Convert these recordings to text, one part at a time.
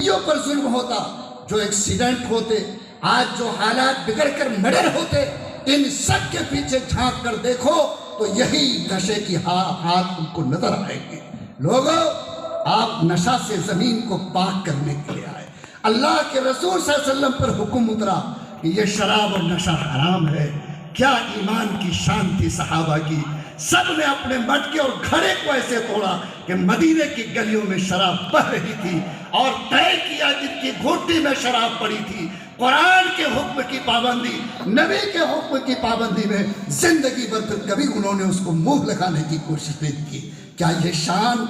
بیویوں پر ظلم ہوتا، جو ایکسیڈنٹ ہوتے، آج جو حالات بگڑ کر مرڈر ہوتے، ان سب کے پیچھے جھانک کر دیکھو تو یہی نشے کی ہاتھ ان کو نظر آئیں گے۔ لوگوں، آپ نشہ سے زمین کو پاک کرنے کے لیے آئے۔ اللہ کے رسول صلی اللہ علیہ وسلم پر حکم اترا کہ یہ شراب اور نشہ حرام ہے۔ کیا ایمان کی شان تھی صحابہ کی! سب نے اپنے مٹکے اور گھڑے کو ایسے توڑا کہ مدینے کی گلیوں میں شراب بہہ رہی تھی، اور طے کیا جن کی گھوٹی میں شراب پڑی تھی، قرآن کے حکم کی پابندی، نبی کے حکم کی پابندی میں زندگی بھر پھر کبھی انہوں نے اس کو منہ لگانے کی کوشش نہیں کی۔ کیا یہ شان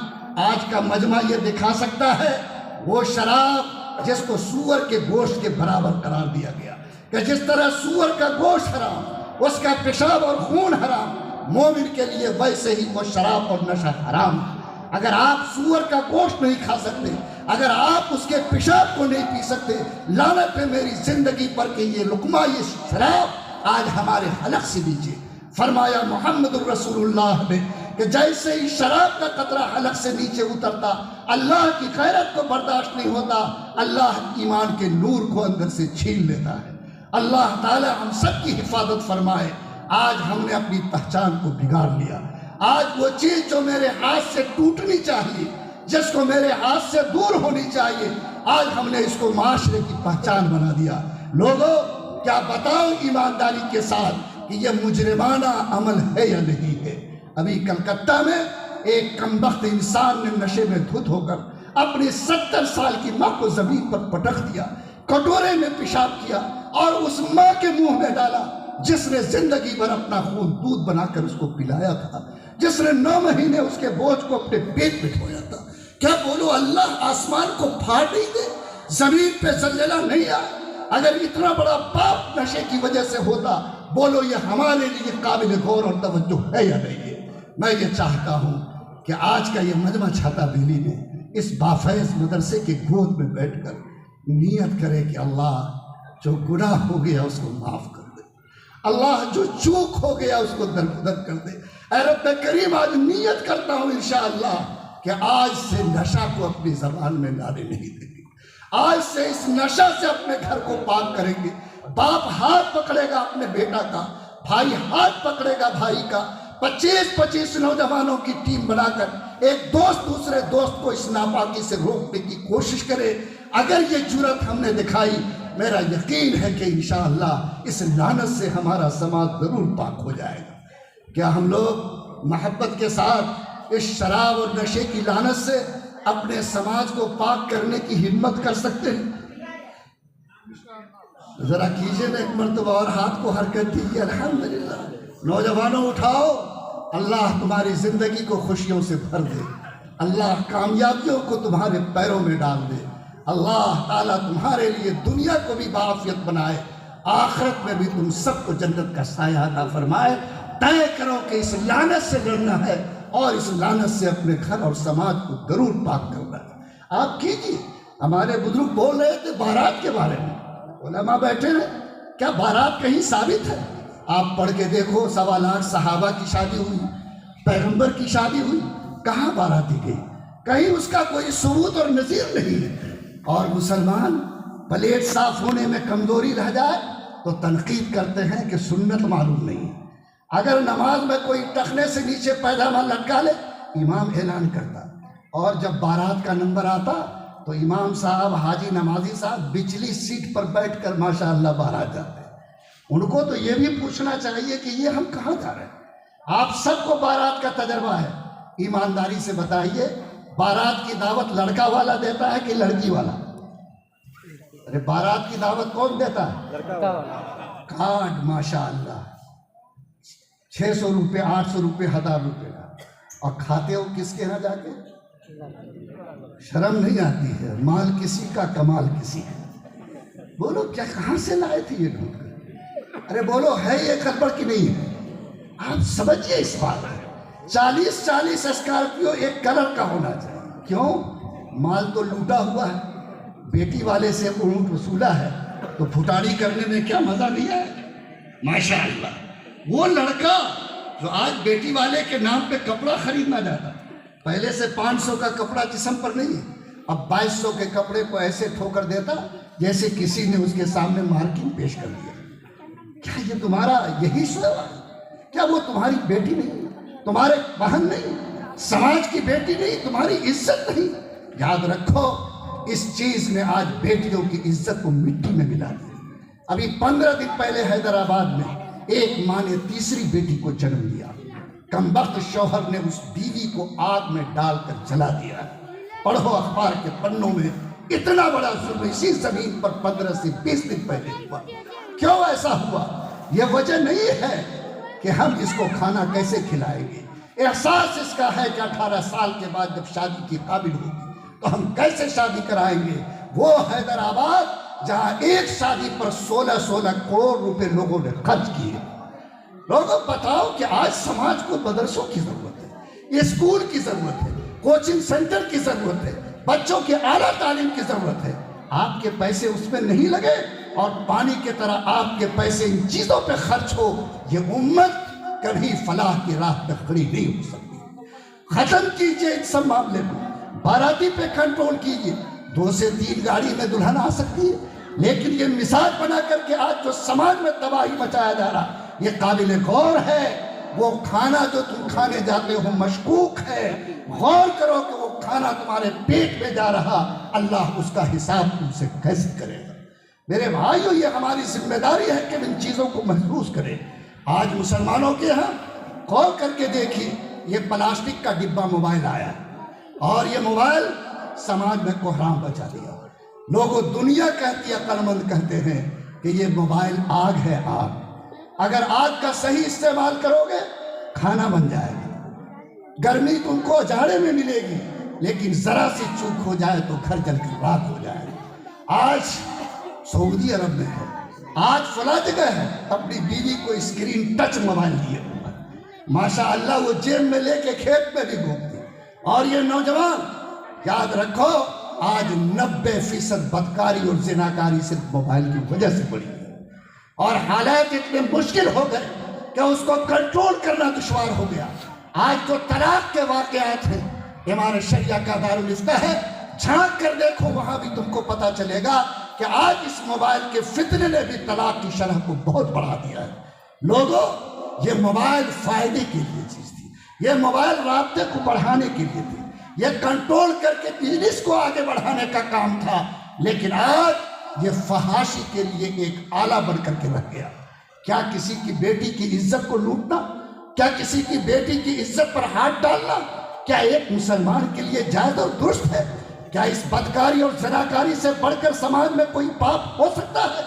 آج کا مجمع یہ دکھا سکتا ہے؟ وہ شراب جس کو سور کے گوشت کے برابر قرار دیا گیا کہ جس طرح سور کا گوشت حرام، اس کا پیشاب اور خون حرام، مومن کے لیے ویسے ہی وہ شراب اور نشہ حرام ہے۔ اگر آپ سور کا گوشت نہیں کھا سکتے، اگر آپ اس کے پیشاب کو نہیں پی سکتے، لعنت ہے میری زندگی پر کہ یہ لقمہ، یہ شراب آج ہمارے حلق سے نیچے۔ فرمایا محمد الرسول اللہ نے کہ جیسے ہی شراب کا قطرہ حلق سے نیچے اترتا، اللہ کی غیرت کو برداشت نہیں ہوتا، اللہ ایمان کے نور کو اندر سے چھین لیتا ہے۔ اللہ تعالی ہم سب کی حفاظت فرمائے۔ آج ہم نے اپنی پہچان کو بگاڑ لیا۔ آج وہ چیز جو میرے ہاتھ سے ٹوٹنی چاہیے، جس کو میرے ہاتھ سے دور ہونی چاہیے، آج ہم نے اس کو معاشرے کی پہچان بنا دیا۔ لوگوں، کیا بتاؤ ایمانداری کے ساتھ کہ یہ مجرمانہ عمل ہے یا نہیں ہے؟ ابھی کلکتہ میں ایک کمبخت انسان نے نشے میں دھت ہو کر اپنی 70 سال کی ماں کو زمین پر پٹخ دیا، کٹورے میں پیشاب کیا اور اس ماں کے منہ میں ڈالا جس نے زندگی بھر اپنا خون دودھ بنا کر اس کو پلایا تھا، جس نے 9 مہینے اس کے بوجھ کو اپنے پیٹ میں ڈھویا تھا۔ کیا بولو اللہ آسمان کو پھاڑ نہیں دے، زمین پہ زلزلہ نہیں آئے؟ اگر اتنا بڑا پاپ نشے کی وجہ سے ہوتا، بولو یہ ہمارے لیے قابل غور اور توجہ ہے یا نہیں ہے؟ میں یہ چاہتا ہوں کہ آج کا یہ مجمع چھاتا بیلی میں اس بافیض مدرسے کے گود میں بیٹھ کر نیت کرے کہ اللہ جو گناہ ہو گیا اس کو معاف کر دے، اللہ جو چوک ہو گیا اس کو درگزر کر دے۔ اے رب کریم، آج نیت کرتا ہوں انشاءاللہ کہ آج سے نشہ کو اپنی زبان میں لانے نہیں دیں گے، آج سے اس نشہ سے اپنے گھر کو پاک کریں گے۔ باپ ہاتھ پکڑے گا اپنے بیٹا کا، بھائی ہاتھ پکڑے گا بھائی کا، 25 نوجوانوں کی ٹیم بنا کر ایک دوست دوسرے دوست کو اس ناپاکی سے روکنے کی کوشش کرے۔ اگر یہ جرأت ہم نے دکھائی، میرا یقین ہے کہ انشاءاللہ اس لعنت سے ہمارا سماج ضرور پاک ہو جائے گا۔ کیا ہم لوگ محبت کے ساتھ اس شراب اور نشے کی لعنت سے اپنے سماج کو پاک کرنے کی ہمت کر سکتے ہیں؟ ذرا کیجئے نا ایک مرتبہ اور ہاتھ کو حرکت دیجیے۔ الحمدللہ۔ نوجوانوں اٹھاؤ، اللہ تمہاری زندگی کو خوشیوں سے بھر دے، اللہ کامیابیوں کو تمہارے پیروں میں ڈال دے، اللہ تعالیٰ تمہارے لیے دنیا کو بھی بعافیت بنائے، آخرت میں بھی تم سب کو جنت کا سایہ عطا فرمائے۔ طے کرو کہ اس لعنت سے لڑنا ہے اور اس لعنت سے اپنے گھر اور سماج کو ضرور پاک کرنا ہے۔ آپ کیجئے۔ ہمارے بزرگ بول رہے تھے بارات کے بارے میں، علماء بیٹھے ہیں، کیا بارات کہیں ثابت ہے؟ آپ پڑھ کے دیکھو، 1.25 لاکھ صحابہ کی شادی ہوئی، پیغمبر کی شادی ہوئی، کہاں باراتی گئی؟ کہیں اس کا کوئی ثبوت اور نظیر نہیں ہے۔ اور مسلمان پلیٹ صاف ہونے میں کمزوری رہ جائے تو تنقید کرتے ہیں کہ سنت معلوم نہیں ہے۔ اگر نماز میں کوئی ٹخنے سے نیچے پیجامہ لٹکا لے، امام اعلان کرتا، اور جب بارات کا نمبر آتا تو امام صاحب، حاجی نمازی صاحب بچلی سیٹ پر بیٹھ کر ماشاءاللہ بارات جاتے ہیں۔ ان کو تو یہ بھی پوچھنا چاہیے کہ یہ ہم کہاں جا رہے ہیں؟ آپ سب کو بارات کا تجربہ ہے، ایمانداری سے بتائیے، بارات کی دعوت لڑکا والا دیتا ہے کہ لڑکی والا؟ ارے بارات کی دعوت کون دیتا ہے؟ لڑکا والا۔ کارڈ ماشاءاللہ 600 روپے، 800 روپے، 1000 روپے کا، اور کھاتے ہو کس کے ہاں جا کے؟ شرم نہیں آتی ہے؟ مال کسی کا، کمال کسی کا۔ بولو کیا کہاں سے لائے تھے یہ ڈھونڈ کر؟ ارے بولو ہے یہ گڑبڑ کی نہیں ہے؟ آپ سمجھئے اس بات ہے، 40 اسکارپیو ایک کلر کا ہونا چاہیے۔ کیوں؟ مال تو لوٹا ہوا ہے، بیٹی والے سے اونٹ وصولا ہے، تو پھٹاڑی کرنے میں کیا مزہ نہیں ہے؟ ماشاءاللہ۔ وہ لڑکا جو آج بیٹی والے کے نام پہ کپڑا خریدنا جاتا، پہلے سے 500 کا کپڑا جسم پر نہیں ہے، اب 2200 کے کپڑے کو ایسے ٹھوکر دیتا جیسے کسی نے اس کے سامنے مارکنگ پیش کر دیا۔ کیا یہ تمہارا یہی سوال؟ کیا وہ تمہاری بیٹی نہیں، تمہارے بہن نہیں، سماج کی بیٹی نہیں، تمہاری عزت نہیں؟ یاد رکھو اس چیز نے آج بیٹیوں کی عزت کو مٹی میں ملا دیا۔ ابھی 15 دن پہلے حیدرآباد میں ایک ماں نے تیسری بیٹی کو جنم دیا۔ کمبخت شوہر نے اس بیوی کو آگ میں ڈال کر جلا دیا۔ پڑھو اخبار کے پنوں میں، اتنا بڑا ظلم اسی زمین پر 15 سے 20 دن پہلے ہوا۔ کیوں ایسا ہوا؟ یہ وجہ نہیں ہے کہ ہم اس کو کھانا کیسے کھلائیں گے، احساس اس کا ہے کہ 18 سال کے بعد جب شادی کی قابل ہوگی تو ہم کیسے شادی کرائیں گے۔ وہ حیدرآباد جہاں ایک شادی پر 16 کروڑ روپے لوگوں نے خرچ کیے۔ لوگوں بتاؤ کہ آج سماج کو مدرسوں کی ضرورت ہے، اسکول کی ضرورت ہے، کوچنگ سینٹر کی ضرورت ہے، بچوں کی اعلیٰ تعلیم کی ضرورت ہے۔ آپ کے پیسے اس میں نہیں لگے اور پانی کی طرح آپ کے پیسے ان چیزوں پہ خرچ ہو، یہ امت کبھی فلاح کی راہ پہ کھڑی نہیں ہو سکتی۔ ختم کیجئے ان سب معاملے کو، باراتی پہ کنٹرول کیجئے۔ 2 سے 3 گاڑی میں دلہن آ سکتی ہے، لیکن یہ مثال بنا کر کے آج جو سماج میں تباہی مچایا جا رہا یہ قابل غور ہے۔ وہ کھانا جو تم کھانے جاتے ہو مشکوک ہے، غور کرو کہ وہ کھانا تمہارے پیٹ میں جا رہا، اللہ اس کا حساب تم سے کیسے کرے گا۔ میرے بھائیو، یہ ہماری ذمہ داری ہے کہ ان چیزوں کو محفوظ کریں۔ آج مسلمانوں کے ہاں غور کر کے دیکھیے، یہ پلاسٹک کا ڈبہ موبائل آیا اور یہ موبائل سماج میں کوہرام بچا دیا۔ لوگوں دنیا کہتی ہے، عقل مند کہتے ہیں کہ یہ موبائل آگ ہے، آگ۔ اگر آگ کا صحیح استعمال کرو گے کھانا بن جائے گا، گرمی تم کو جاڑے میں ملے گی، لیکن ذرا سی چوک ہو جائے تو گھر جل کر راکھ ہو جائے گا۔ آج سعودی عرب میں ہے، آج فلاں جگہ ہے، اپنی بیوی کو اسکرین ٹچ موبائل دیے ہوئے، ماشاءاللہ وہ جیب میں لے کے کھیت میں بھی گھومتی۔ اور یہ نوجوان یاد رکھو، آج 90% بدکاری اور زناکاری صرف موبائل کی وجہ سے بڑھی ہے، اور حالات اتنے مشکل ہو گئے کہ اس کو کنٹرول کرنا دشوار ہو گیا۔ آج جو طلاق کے واقعات ہیں، ہمارے شریعہ کا دارالفتہ ہے، جھانک کر دیکھو، وہاں بھی تم کو پتا چلے گا کہ آج اس موبائل کے فتنے نے بھی طلاق کی شرح کو بہت بڑھا دیا ہے۔ لوگوں، یہ موبائل فائدے کے لیے چیز تھی، یہ موبائل رابطے کو بڑھانے کے لیے تھی، یہ کنٹرول کر کے بزنس کو آگے بڑھانے کا کام تھا، لیکن آج یہ فحاشی کے لیے ایک آلہ بن کر کے رکھ گیا۔ کیا کسی کی بیٹی کی عزت کو لوٹنا، کیا کسی کی بیٹی کی عزت پر ہاتھ ڈالنا، کیا ایک مسلمان کے لیے جائز اور درست ہے؟ کیا اس بدکاری اور زناکاری سے بڑھ کر سماج میں کوئی پاپ ہو سکتا ہے؟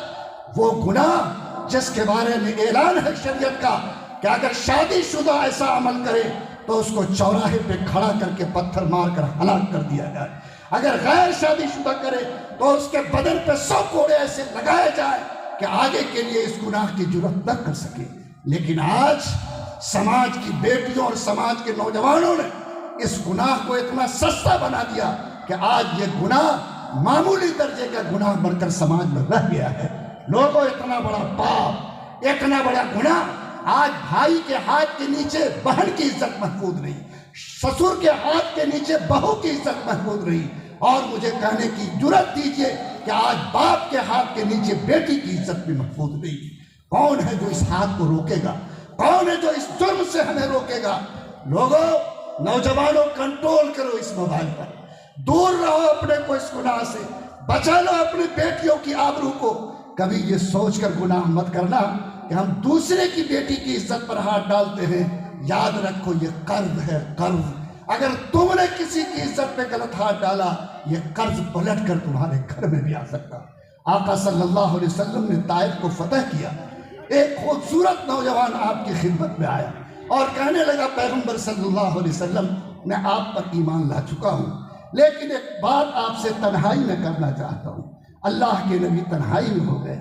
وہ گناہ جس کے بارے میں اعلان ہے شریعت کا کہ اگر شادی شدہ ایسا عمل کرے تو اس کو چوراہے پہ کھڑا کر کے پتھر مار کر ہلاک کر دیا جائے، اگر غیر شادی شدہ کرے تو اس کے بدن پہ 100 کوڑے ایسے لگائے جائے کہ آگے کے لیے اس گناہ کی جرات نہ کر سکے۔ لیکن آج سماج کی بیٹیوں اور سماج کے نوجوانوں نے اس گناہ کو اتنا سستا بنا دیا کہ آج یہ گناہ معمولی درجے کا گناہ بن کر سماج میں رہ گیا ہے۔ لوگوں، اتنا بڑا پاپ، اتنا بڑا گناہ، آج بھائی کے ہاتھ کے نیچے بہن کی عزت محفوظ نہیں، سسر کے ہاتھ کے نیچے بہو کی عزت محفوظ نہیں، اور مجھے کہنے کی جرات دیجئے کہ آج باپ کے ہاتھ کے نیچے بیٹی کی عزت بھی محفوظ نہیں۔ کون ہے جو اس ہاتھ کو روکے گا؟ کون ہے جو اس جرم سے ہمیں روکے گا؟ لوگوں، نوجوانوں، کنٹرول کرو اس موبائل پر، دور رہو اپنے کو اس گناہ سے، بچا لو اپنی بیٹیوں کی آبرو کو۔ کبھی یہ سوچ کر گناہ مت کرنا کہ ہم دوسرے کی بیٹی کی عزت پر ہاتھ ڈالتے ہیں۔ یاد رکھو، یہ قرض ہے، قرض۔ اگر تم نے کسی کی عزت پہ غلط ہاتھ ڈالا، یہ قرض پلٹ کر تمہارے گھر میں بھی آ سکتا۔ آقا صلی اللہ علیہ وسلم نے طائف کو فتح کیا، ایک خوبصورت نوجوان آپ کی خدمت میں آیا اور کہنے لگا، پیغمبر صلی اللہ علیہ وسلم، میں آپ پر ایمان لا چکا ہوں، لیکن ایک بات آپ سے تنہائی میں کرنا چاہتا ہوں۔ اللہ کے نبی تنہائی میں ہو گئے۔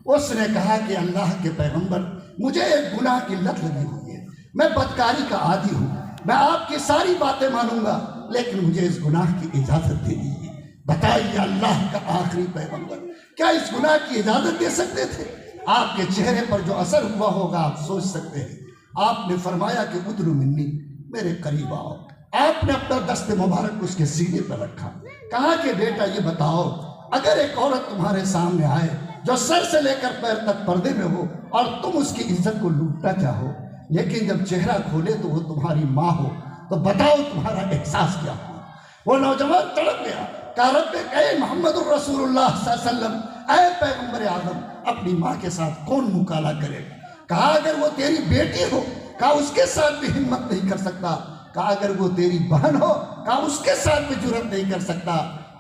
اس نے کہا کہ اللہ کے پیغمبر، مجھے ایک گناہ کی لت لگی ہوئی ہے، میں بدکاری کا عادی ہوں، میں آپ کی ساری باتیں مانوں گا، لیکن مجھے اس گناہ کی اجازت دے دیجیے۔ بتائیے، اللہ کا آخری پیغمبر کیا اس گناہ کی اجازت دے سکتے تھے؟ آپ کے چہرے پر جو اثر ہوا ہوگا آپ سوچ سکتے ہیں۔ آپ نے فرمایا کہ ادنو منی، میرے قریب آؤ۔ آپ نے اپنا دست مبارک اس کے سینے پر رکھا، کہا کہ بیٹا یہ بتاؤ، اگر ایک عورت تمہارے سامنے آئے جو سر سے لے کر پیر تک پردے میں ہو اور تم اس کی عزت کو لوٹنا چاہو، لیکن جب چہرہ کھولے تو وہ تمہاری ماں ہو، تو بتاؤ تمہارا احساس کیا ہو؟ وہ نوجوان تڑپ گیا، کہا رب اے محمد الرسول اللہ صلی اللہ علیہ وسلم، اے پیغمبر اعظم، اپنی ماں کے ساتھ کون مکالہ کرے گا؟ کہا اگر وہ تیری بیٹی ہو، کہا اس کے ساتھ بھی ہمت نہیں کر سکتا، کہا اگر وہ تیری بہن ہو، کہا اس کے ساتھ بھی جرأت نہیں کر سکتا۔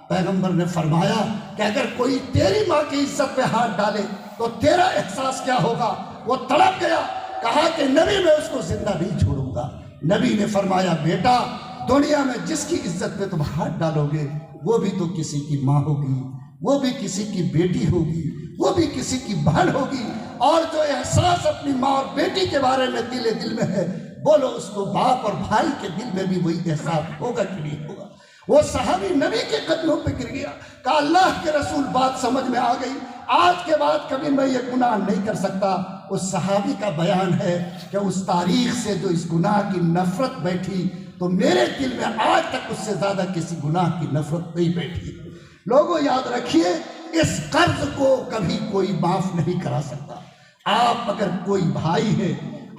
پیغمبر نے فرمایا کہ اگر کوئی تیری ماں کی عزت پہ ہاتھ ڈالے تو تیرا احساس کیا ہوگا؟ وہ تڑپ گیا، کہا کہ نبی میں اس کو زندہ نہیں چھوڑوں گا۔ نبی نے فرمایا بیٹا، دنیا میں جس کی عزت پہ تم ہاتھ ڈالو گے وہ بھی تو کسی کی ماں ہوگی، وہ بھی کسی کی بیٹی ہوگی، وہ بھی کسی کی بہن ہوگی، اور جو احساس اپنی ماں اور بیٹی کے بارے میں دل میں ہے، بولو اس کو باپ اور بھائی کے دل میں بھی وہی احساس ہوگا کہ نہیں ہوگا؟ وہ صحابی نبی کے قدموں پہ گر گیا، کہا اللہ کے رسول بات سمجھ میں آ گئی، آج کے بعد کبھی میں یہ گناہ نہیں کر سکتا۔ اس صحابی کا بیان ہے کہ اس تاریخ سے جو اس گناہ کی نفرت بیٹھی تو میرے دل میں آج تک اس سے زیادہ کسی گناہ کی نفرت نہیں بیٹھی۔ لوگوں یاد رکھیے، اس قرض کو کبھی کوئی معاف نہیں کرا سکتا۔ آپ اگر کوئی بھائی ہے،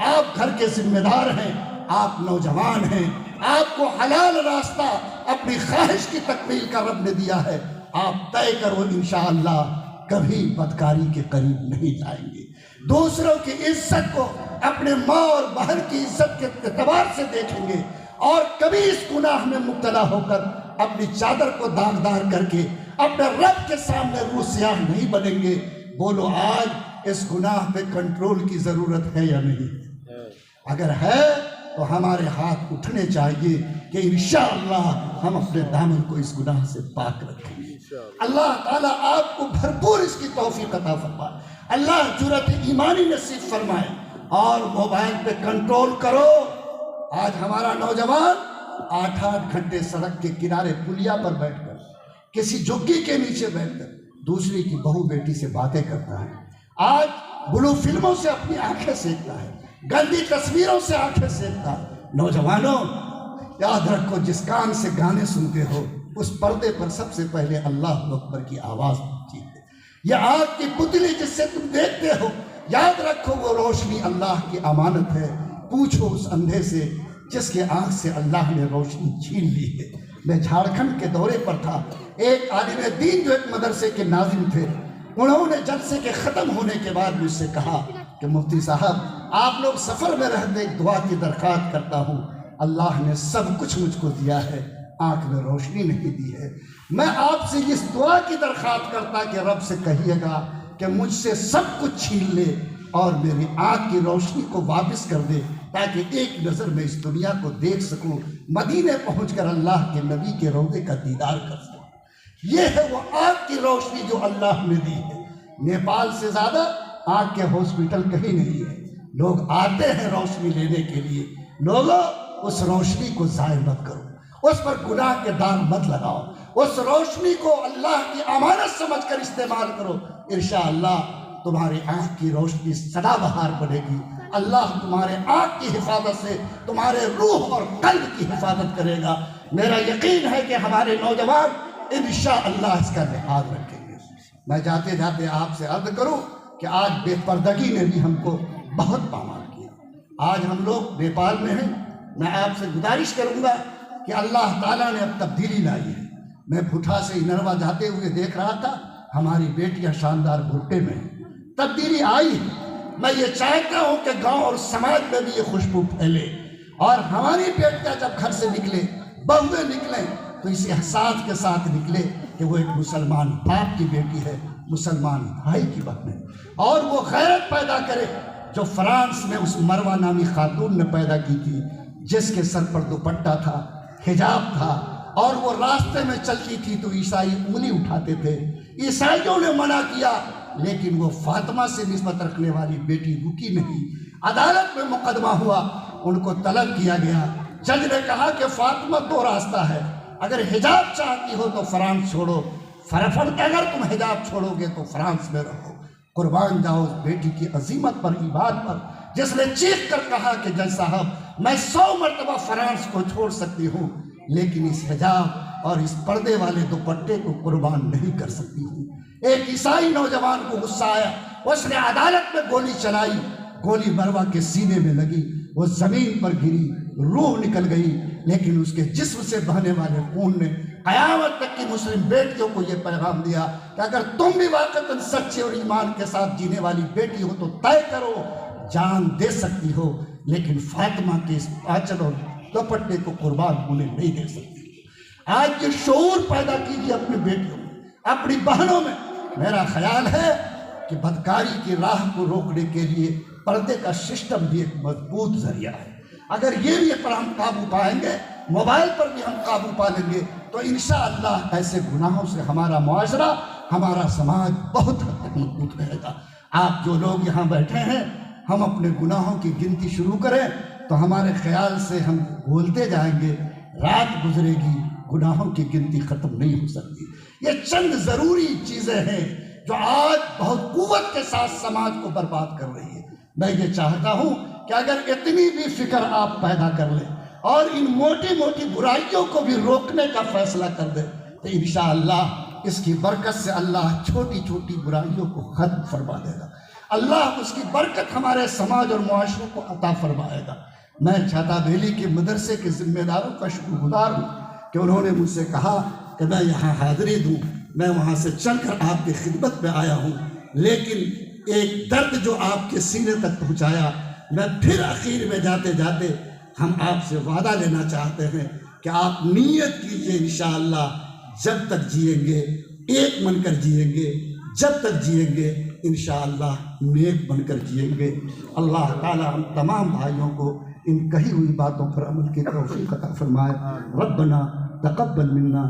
آپ گھر کے ذمہ دار ہیں، آپ نوجوان ہیں، آپ کو حلال راستہ اپنی خواہش کی تکمیل کا رب نے دیا ہے، آپ طے کرو انشاءاللہ کبھی بدکاری کے قریب نہیں جائیں گے۔ دوسروں کی عزت کو اپنے ماں اور بہن کی عزت کے اعتبار سے دیکھیں گے، اور کبھی اس گناہ میں مبتلا ہو کر اپنی چادر کو داغدار کر کے اپنے رب کے سامنے روح سیاہ نہیں بنیں گے۔ بولو آج اس گناہ پہ کنٹرول کی ضرورت ہے یا نہیں؟ اگر ہے تو ہمارے ہاتھ اٹھنے چاہیے کہ انشاءاللہ ہم اپنے دامن کو اس گناہ سے پاک رکھیں گے۔ اللہ تعالیٰ آپ کو بھرپور اس کی توفیق عطا فرمائے، اللہ جرأت ایمانی نصیب فرمائے، اور موبائل پہ کنٹرول کرو۔ آج ہمارا نوجوان 8 گھنٹے سڑک کے کنارے پلیا پر بیٹھ کر، کسی جھگی کے نیچے بیٹھ کر دوسری کی بہو بیٹی سے باتیں کرتا ہے، آج بلو فلموں سے اپنی آنکھیں سیکھتا ہے، گندی تصویروں سے آنکھیں سیکھتا ہے۔ نوجوانوں یاد رکھو، جس کان سے گانے سنتے ہو اس پردے پر سب سے پہلے اللہ اکبر کی آواز پہنچی ہے۔ یہ آگ کی پتلی جس سے تم دیکھتے ہو، یاد رکھو وہ روشنی اللہ کی امانت ہے۔ پوچھو اس اندھے سے جس کے آنکھ سے اللہ نے روشنی چھین لی ہے۔ میں جھارکھنڈ کے دورے پر تھا، ایک عالم دین جو ایک مدرسے کے ناظم تھے، انہوں نے جلسے کے ختم ہونے کے بعد مجھ سے کہا کہ مفتی صاحب آپ لوگ سفر میں رہتے ایک دعا کی درخواست کرتا ہوں، اللہ نے سب کچھ مجھ کو دیا ہے، آنکھ میں روشنی نہیں دی ہے، میں آپ سے اس دعا کی درخواست کرتا کہ رب سے کہیے گا کہ مجھ سے سب کچھ چھین لے اور میری آنکھ کی روشنی کو واپس کر دے، تاکہ ایک نظر میں اس دنیا کو دیکھ سکوں، مدینے پہنچ کر اللہ کے نبی کے روضے کا دیدار کر سکوں۔ یہ ہے وہ آنکھ کی روشنی جو اللہ نے دی ہے۔ نیپال سے زیادہ آنکھ کے ہاسپٹل کہیں نہیں ہے، لوگ آتے ہیں روشنی لینے کے لیے۔ لوگوں اس روشنی کو ضائع مت کرو، اس پر گناہ کے داغ مت لگاؤ، اس روشنی کو اللہ کی امانت سمجھ کر استعمال کرو، انشاءاللہ تمہاری آنکھ کی روشنی سدا بہار بنے گی۔ اللہ تمہارے آنکھ کی حفاظت سے تمہارے روح اور قلب کی حفاظت کرے گا۔ میرا یقین ہے کہ ہمارے نوجوان انشاءاللہ اس کا لحاظ رکھیں گے۔ میں جاتے جاتے آپ سے عرض کروں کہ آج بے پردگی نے بھی ہم کو بہت پامال کیا۔ آج ہم لوگ نیپال میں ہیں، میں آپ سے گزارش کروں گا کہ اللہ تعالیٰ نے اب تبدیلی لائی ہے۔ میں بھٹا سے انروا جاتے ہوئے دیکھ رہا تھا، ہماری بیٹیاں شاندار بھٹے میں ہیں، تبدیلی آئی ہے۔ میں یہ چاہتا ہوں کہ گاؤں اور سماج میں بھی یہ خوشبو پھیلے، اور ہماری بیٹیاں جب گھر سے نکلیں، بہویں نکلیں، تو اس احساس کے ساتھ نکلے کہ وہ ایک مسلمان باپ کی بیٹی ہے، مسلمان بھائی کی بہن ہے، اور وہ غیرت پیدا کرے جو فرانس میں اس مروہ نامی خاتون نے پیدا کی تھی، جس کے سر پر دوپٹہ تھا، حجاب تھا، اور وہ راستے میں چلتی تھی تو عیسائی انگلی اٹھاتے تھے۔ عیسائیوں نے منع کیا، لیکن وہ فاطمہ سے نسبت رکھنے والی بیٹی رکی نہیں۔ عدالت میں مقدمہ ہوا، ان کو طلب کیا گیا۔ جج نے کہا کہ فاطمہ دو راستہ ہے، اگر حجاب چاہتی ہو تو فرانس چھوڑو، اگر تم حجاب چھوڑو گے تو فرانس میں رہو۔ قربان جاؤ اس بیٹی کی عظیمت پر، ایمان پر، جس نے چیخ کر کہا کہ جج صاحب میں 100 مرتبہ فرانس کو چھوڑ سکتی ہوں، لیکن اس حجاب اور اس پردے والے دوپٹے کو قربان نہیں کر سکتی ہوں۔ ایک عیسائی نوجوان کو غصہ آیا، اس نے عدالت میں گولی چلائی، گولی مروہ کے سینے میں لگی، وہ زمین پر گری، روح نکل گئی، لیکن اس کے جسم سے بہنے والے خون نے قیامت تک کی مسلم بیٹیوں کو یہ پیغام دیا کہ اگر تم بھی واقعتاً سچے اور ایمان کے ساتھ جینے والی بیٹی ہو تو طے کرو، جان دے سکتی ہو، لیکن فاطمہ کے اس آنچل اور دوپٹے کو قربان ہونے نہیں دے سکتی۔ آج یہ شعور پیدا کیجیے اپنی بیٹیوں میں، اپنی بہنوں میں۔ میرا خیال ہے کہ بدکاری کی راہ کو روکنے کے لیے پردے کا سسٹم بھی ایک مضبوط ذریعہ ہے۔ اگر یہ بھی پر ہم قابو پائیں گے، موبائل پر بھی ہم قابو پا لیں گے، تو انشاءاللہ ایسے گناہوں سے ہمارا معاشرہ، ہمارا سماج بہت حد تک محفوظ رہے گا۔ آپ جو لوگ یہاں بیٹھے ہیں، ہم اپنے گناہوں کی گنتی شروع کریں تو ہمارے خیال سے ہم بولتے جائیں گے، رات گزرے گی، گناہوں کی گنتی ختم نہیں ہو سکتی۔ یہ چند ضروری چیزیں ہیں جو آج بہت قوت کے ساتھ سماج کو برباد کر رہی ہے۔ میں یہ چاہتا ہوں کہ اگر اتنی بھی فکر آپ پیدا کر لیں اور ان موٹی موٹی برائیوں کو بھی روکنے کا فیصلہ کر دیں تو انشاءاللہ اس کی برکت سے اللہ چھوٹی چھوٹی برائیوں کو ختم فرما دے گا۔ اللہ اس کی برکت ہمارے سماج اور معاشرے کو عطا فرمائے گا۔ میں چھاتا بیلی کے مدرسے کے ذمہ داروں کا شکر گزار ہوں کہ انہوں نے مجھ سے کہا کہ میں یہاں حاضری دوں، میں وہاں سے چل کر آپ کی خدمت میں آیا ہوں، لیکن ایک درد جو آپ کے سینے تک پہنچایا، میں پھر اخیر میں جاتے جاتے ہم آپ سے وعدہ لینا چاہتے ہیں کہ آپ نیت کیجئے انشاءاللہ جب تک جئیں گے ایک بن کر جئیں گے، جب تک جئیں گے انشاءاللہ نیک بن کر جئیں گے۔ اللہ تعالی ہم تمام بھائیوں کو ان کہی ہوئی باتوں پر عمل کی توفیق عطا فرمائے۔ ربنا تقبل منا